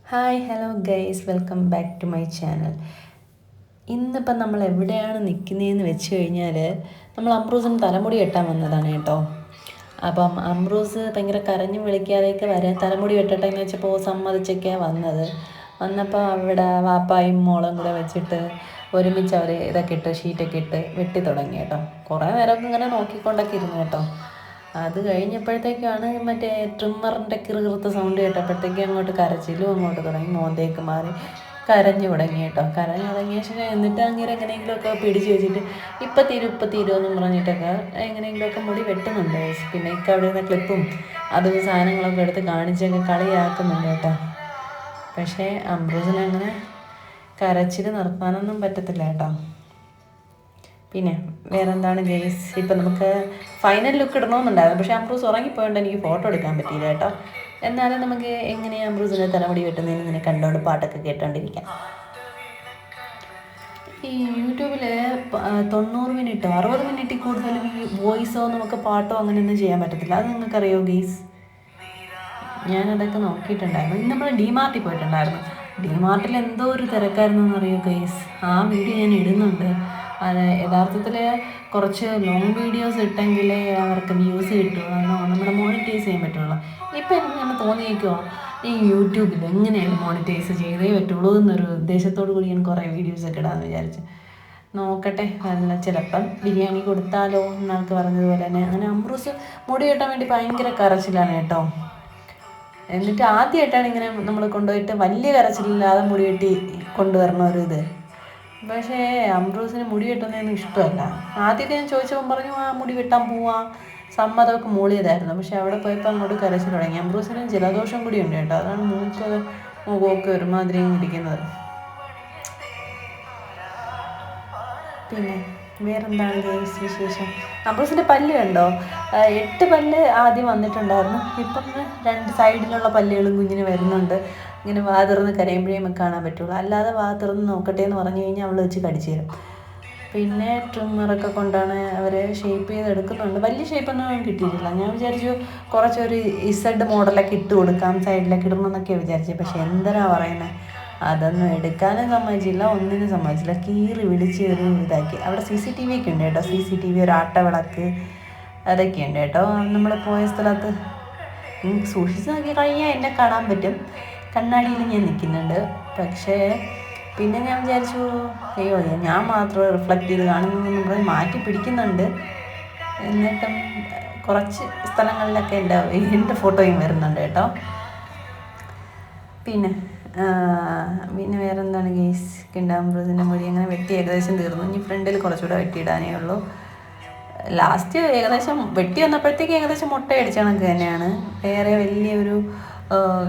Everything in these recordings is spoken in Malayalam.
Hi hello guys, welcome back to my channel. ഇന്നിപ്പം നമ്മൾ എവിടെയാണ് നിൽക്കുന്നതെന്ന് വെച്ച് കഴിഞ്ഞാൽ നമ്മൾ അമ്രൂസിന് തലമുടി വെട്ടാൻ വന്നതാണ് കേട്ടോ. അപ്പം അമ്രൂസ് ഭയങ്കര കരഞ്ഞു വിളിക്കാതെയൊക്കെ വരാൻ തലമുടി വെട്ടട്ടെ എന്ന് വെച്ചപ്പോൾ സമ്മതിച്ചൊക്കെയാണ് വന്നപ്പോൾ അവിടെ വാപ്പായും മോളും കൂടെ വെച്ചിട്ട് ഒരുമിച്ച് അവർ ഇതൊക്കെ ഇട്ട് ഷീറ്റൊക്കെ ഇട്ട് വെട്ടി തുടങ്ങി കേട്ടോ. കുറേ നേരമൊക്കെ ഇങ്ങനെ നോക്കിക്കൊണ്ടൊക്കെ ഇരുന്നു കേട്ടോ. അത് കഴിഞ്ഞപ്പോഴത്തേക്കാണ് മറ്റേ ട്രിമ്മറിൻ്റെ കിറുകിറുത്ത സൗണ്ട് കേട്ടപ്പോഴത്തേക്കും അങ്ങോട്ട് കരച്ചിലും അങ്ങോട്ട് തുടങ്ങി, മോന്തേക്ക് മാറി കരഞ്ഞു തുടങ്ങി കേട്ടോ. കരഞ്ഞു തുടങ്ങിയ ശേഷം എന്നിട്ട് അങ്ങനെ എങ്ങനെയെങ്കിലുമൊക്കെ പിടിച്ച് വെച്ചിട്ട് ഇപ്പം തീരുമെന്നും പറഞ്ഞിട്ടൊക്കെ എങ്ങനെയെങ്കിലുമൊക്കെ മുടി വെട്ടുന്നുണ്ട്. പിന്നെ ഇക്ക അവിടെ നിന്ന് ക്ലിപ്പും അതും സാധനങ്ങളൊക്കെ എടുത്ത് കാണിച്ചൊക്കെ കളിയാക്കുന്നുണ്ട് കേട്ടോ. പക്ഷേ അമ്രൂസിനങ്ങനെ കരച്ചിൽ നിർത്താനൊന്നും പറ്റത്തില്ല കേട്ടോ. പിന്നെ വേറെന്താണ് ഗൈസ്, ഇപ്പം നമുക്ക് ഫൈനൽ ലുക്ക് ഇടണമെന്നുണ്ടായിരുന്നു. പക്ഷേ അമ്രൂസ് ഉറങ്ങിപ്പോയോണ്ട് എനിക്ക് ഫോട്ടോ എടുക്കാൻ പറ്റിയില്ല കേട്ടോ. എന്നാലും നമുക്ക് എങ്ങനെയാണ് അമ്രൂസിൻ്റെ തലമുടി വെട്ടുന്നതിന് ഇങ്ങനെ കണ്ടോണ്ട് പാട്ടൊക്കെ കേട്ടോണ്ടിരിക്കാം. ഈ യൂട്യൂബിൽ 90 മിനിറ്റോ 60 മിനിറ്റിൽ കൂടുതലും ഈ വോയിസോ നമുക്ക് പാട്ടോ അങ്ങനെയൊന്നും ചെയ്യാൻ പറ്റത്തില്ല. അത് നിങ്ങൾക്കറിയോ ഗൈസ്? ഞാനതൊക്കെ നോക്കിയിട്ടുണ്ടായിരുന്നു. ഇന്ന് നമ്മൾ ഡിമാർട്ടിൽ പോയിട്ടുണ്ടായിരുന്നു. ഡിമാർട്ടിൽ എന്തോ ഒരു തിരക്കായിരുന്നു അറിയോ ഗൈസ്. ആ വീഡിയോ ഞാൻ ഇടുന്നുണ്ട്. അത് യഥാർത്ഥത്തിൽ കുറച്ച് ലോങ് വീഡിയോസ് ഇട്ടെങ്കിലേ അവർക്ക് വ്യൂസ് കിട്ടുള്ളൂ, നമ്മുടെ മോണിറ്റൈസ് ചെയ്യാൻ പറ്റുള്ളൂ. ഇപ്പം എനിക്കങ്ങനെ തോന്നിയേക്കുമോ ഈ യൂട്യൂബിൽ എങ്ങനെയാണ് മോണിറ്റൈസ് ചെയ്തേ പറ്റുള്ളൂ എന്നൊരു ഉദ്ദേശത്തോടു കൂടി ഞാൻ കുറേ വീഡിയോസൊക്കെ ഇടാമെന്ന് വിചാരിച്ചു. നോക്കട്ടെ, അല്ല ചിലപ്പം ബിരിയാണി കൊടുത്താലോ എന്നാൾക്ക് പറഞ്ഞതുപോലെ തന്നെ. അങ്ങനെ അമ്രൂസ് മുടി കെട്ടാൻ വേണ്ടി ഭയങ്കര കരച്ചിലാണ് കേട്ടോ. എന്നിട്ട് ആദ്യമായിട്ടാണ് ഇങ്ങനെ നമ്മൾ കൊണ്ടുപോയിട്ട് വലിയ കരച്ചിലില്ലാതെ മുടി കെട്ടി കൊണ്ടുവരണ ഒരു ഇത്. പക്ഷേ അമ്രൂസിന് മുടി വെട്ടുന്നതൊന്നും ഇഷ്ടമല്ല. ആദ്യമൊക്കെ ഞാൻ ചോദിച്ചപ്പോൾ പറഞ്ഞു മുടി വെട്ടാൻ പോവാം, സമ്മതമൊക്കെ മൂളിയതായിരുന്നു. പക്ഷെ അവിടെ പോയപ്പോൾ അങ്ങോട്ട് കരച്ചിൽ തുടങ്ങി. അമ്രൂസിന് ജലദോഷം കൂടി ഉണ്ട് കേട്ടോ. അതാണ് മുഖമൊക്കെ ഒരുമാതിരി ഇരിക്കുന്നത്. പിന്നെ വേറെന്താണ് ഗൈസ് വിശേഷം? അമ്രൂസിൻ്റെ പല്ല് കണ്ടോ? 8 പല്ല് ആദ്യം വന്നിട്ടുണ്ടായിരുന്നു. ഇപ്പം 2 സൈഡിലുള്ള പല്ലുകളും കുഞ്ഞിന് വരുന്നുണ്ട്. ഇങ്ങനെ വാ തുറന്ന് കരയുമ്പോഴേ നമുക്ക് കാണാൻ പറ്റുള്ളൂ. അല്ലാതെ വാ തുറന്ന് നോക്കട്ടെ എന്ന് പറഞ്ഞു കഴിഞ്ഞാൽ അവൾ വെച്ച് കടിച്ചു തരും. പിന്നെ ട്രിമ്മറൊക്കെ കൊണ്ടാണ് അവരെ ഷേപ്പ് ചെയ്തെടുക്കുന്നുണ്ട്. വലിയ ഷേപ്പൊന്നും കിട്ടിയിട്ടില്ല. ഞാൻ വിചാരിച്ചു കുറച്ചൊരു ഇസഡ് മോഡലൊക്കെ ഇട്ട് കൊടുക്കാം, സൈഡിലൊക്കെ ഇടണമെന്നൊക്കെ വിചാരിച്ചു. പക്ഷെ എന്തിനാ പറയുന്നത്, അതൊന്നും എടുക്കാനും സമ്മതിച്ചില്ല, ഒന്നിനും സമ്മതിച്ചില്ല. കീറി വിളിച്ച് ഒരു ഇതാക്കി. അവിടെ CCTV ഒക്കെ ഉണ്ട് കേട്ടോ. CCTV, ഒരു ആട്ടവിളക്ക്, അതൊക്കെ ഉണ്ട് കേട്ടോ. നമ്മൾ പോയ സ്ഥലത്ത് സൂക്ഷിച്ച് നോക്കി കഴിഞ്ഞാൽ എന്നെ കാണാൻ പറ്റും. കണ്ണാടിയിൽ ഞാൻ നിൽക്കുന്നുണ്ട്. പക്ഷേ പിന്നെ ഞാൻ വിചാരിച്ചു അയ്യോ ഞാൻ മാത്രം റിഫ്ലക്റ്റ് ചെയ്ത് കാണുന്നു, മാറ്റി പിടിക്കുന്നുണ്ട്. എന്നിട്ടും കുറച്ച് സ്ഥലങ്ങളിലൊക്കെ എൻ്റെ ഫോട്ടോയും വരുന്നുണ്ട് കേട്ടോ. പിന്നെ വേറെ എന്താണ് ഗൈസ്, അമ്രൂസിൻ്റെ മുടി അങ്ങനെ വെട്ടി ഏകദേശം തീർന്നു. ഇനി ഫ്രണ്ടിൽ കുറച്ചുകൂടെ വെട്ടിയിടാനേ ഉള്ളൂ. ലാസ്റ്റ് ഏകദേശം വെട്ടി വന്നപ്പോഴത്തേക്ക് ഏകദേശം മുട്ടയടിച്ച കണക്ക് തന്നെയാണ്. വേറെ വലിയൊരു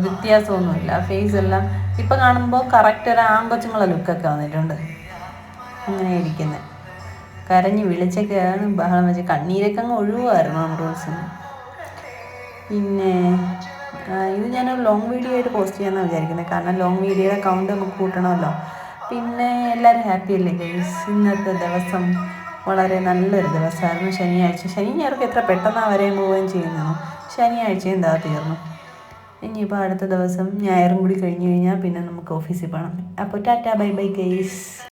വ്യത്യാസമൊന്നുമില്ല. ഫേസ് എല്ലാം ഇപ്പം കാണുമ്പോൾ കറക്റ്റ് ഒരു ആൺകൊച്ചുങ്ങളെ ലുക്കൊക്കെ വന്നിട്ടുണ്ട്. അങ്ങനെ ഇരിക്കുന്നത് കരഞ്ഞ് വിളിച്ചൊക്കെയാണ് ബഹളം വെച്ച് കണ്ണീരൊക്കെ അങ്ങ് ഒഴിവായിരുന്നു അമ്രൂസിന്. പിന്നെ ഇത് ഞാനൊരു ലോങ് വീഡിയോ ആയിട്ട് പോസ്റ്റ് ചെയ്യാമെന്നാണ് വിചാരിക്കുന്നത്. കാരണം ലോങ് വീഡിയോയുടെ കൗണ്ട് നമുക്ക് കൂട്ടണമല്ലോ. പിന്നെ എല്ലാവരും ഹാപ്പി അല്ലേ ഗൈസ്? ഇന്നത്തെ ദിവസം വളരെ നല്ലൊരു ദിവസമായിരുന്നു. ശനി ഞായർക്ക് എത്ര പെട്ടെന്നാണ് വരെയും പോവുകയും ചെയ്യുന്നു. ശനിയാഴ്ചയും എന്താ തീർന്നു. ഇനിയിപ്പോൾ അടുത്ത ദിവസം ഞായറും കൂടി കഴിഞ്ഞ് കഴിഞ്ഞാൽ പിന്നെ നമുക്ക് ഓഫീസിൽ പോകണം. അപ്പോൾ ടാറ്റാ ബൈ ബൈ ഗൈസ്.